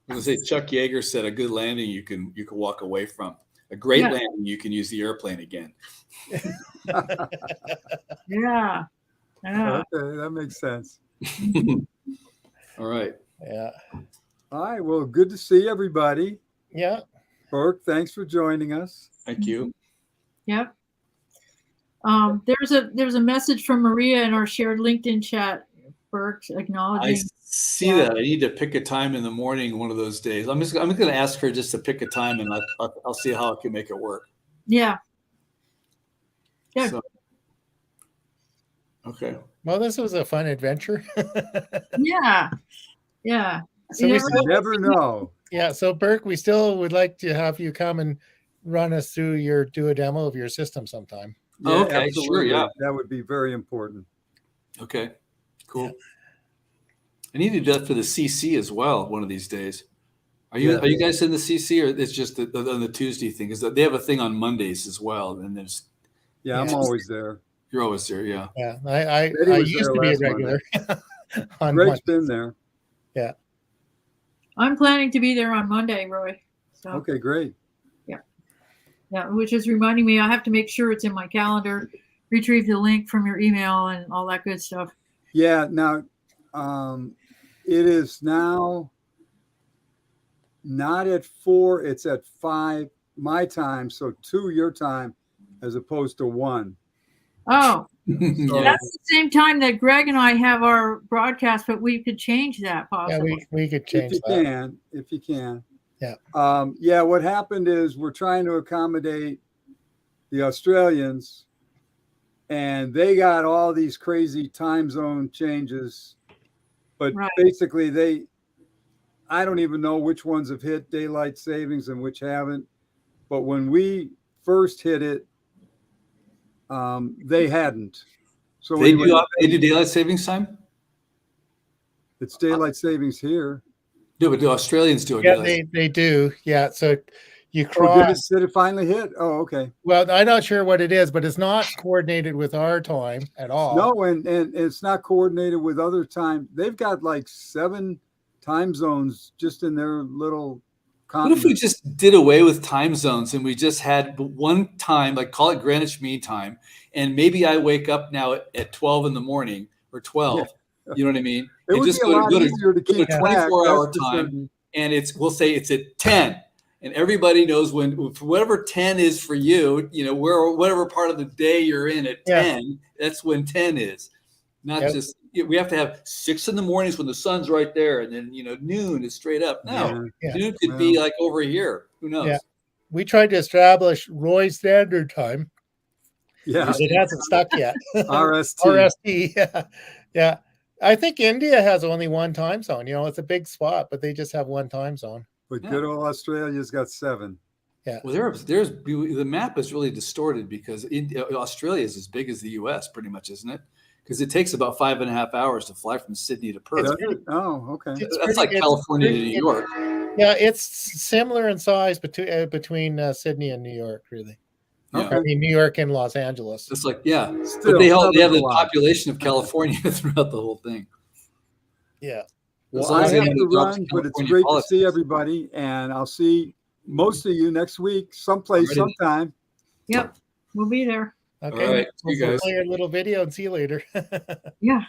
I was gonna say Chuck Yeager said a good landing you can walk away from. A great Yeah. landing you can use the airplane again. Yeah. Yeah. Okay, that makes sense. All right. Yeah. All right. Well, good to see everybody. Yeah. Burke, thanks for joining us. Thank you. Yep. There's a message from Maria in our shared LinkedIn chat. Burke I acknowledging. see that. I need to pick a time in the morning one of those days. I'm going to ask her just to pick a time, and I'll see how I can make it work. Yeah. Yeah. So, okay. Well, this was a fun adventure. Yeah. Yeah. So You we never still, You never know. yeah. So Burke, we still would like to have you come and run us through do a demo of your system sometime. Oh, okay, sure, yeah. That would be very important. Okay. Cool. I need to do that for the CC as well one of these days. Are you guys in the CC, or it's just on the Tuesday thing? Because they have a thing on Mondays as well, and there's Yeah, I'm always there. you're always there, yeah. Yeah. I Betty was used there to be a last regular. on Greg's Monday. been there. I'm planning to be there on Monday, Roy. So Okay, great. yeah, which is reminding me I have to make sure it's in my calendar, retrieve the link from your email and all that good stuff. Yeah, now it is now not at 4, it's at 5 my time, so 2 your time as opposed to 1. Oh, So- that's the same time that Greg and I have our broadcast, but we could change that Yeah, possibly. we could change if you that. can. Yeah. Yeah, what happened is we're trying to accommodate the Australians, and they got all these crazy time zone changes. But Right. basically I don't even know which ones have hit daylight savings and which haven't. But when we first hit it, they hadn't. So They anyway, do daylight savings time? it's daylight savings here. No, but the Australians do it. Yeah, they do. Yeah. So you cross. Did it finally hit? Oh, okay. Well, I'm not sure what it is, but it's not coordinated with our time at all. No, and it's not coordinated with other time. They've got like 7 time zones just in their little What if we continent. just did away with time zones and we just had one time, like call it Greenwich Mean Time, and maybe I wake up now at 12 in the morning or 12. Yeah. You know what I mean? It And would just be a lot go to easier to keep track. 24-hour that's for time, certain. and we'll say it's at 10, and everybody knows when whatever 10 is for you, whatever part of the day you're in at 10, that's when 10 is. Not just we have to have 6 in the mornings when the sun's right there, and then noon is straight up. No, Yeah. noon could be like over here. Who knows? Yeah. We tried to establish Roy Standard Time. Yeah, It hasn't stuck yet. RST. RST. Yeah. Yeah. I think India has only one time zone. It's a big spot, but they just have one time zone. But good old Australia's got 7. Well, there's the map is really distorted because Australia is as big as the U.S. pretty much, isn't it? Because it takes about 5.5 hours to fly from Sydney to Perth. Does it? Oh, okay. That's like California to New York. Yeah, it's similar in size between Sydney and New York, really. Yeah. I mean, New York and Los Angeles. It's like, yeah. Still, But they have a the lot. population of California throughout the whole thing. Yeah. As Well, long I as they have haven't to adopted run, but it's California great to politics. see everybody, and I'll see most of you next week, someplace, Alrighty. sometime. Yep, we'll be there. Okay. All right, see you We'll guys. play a little video and see you later. Yeah.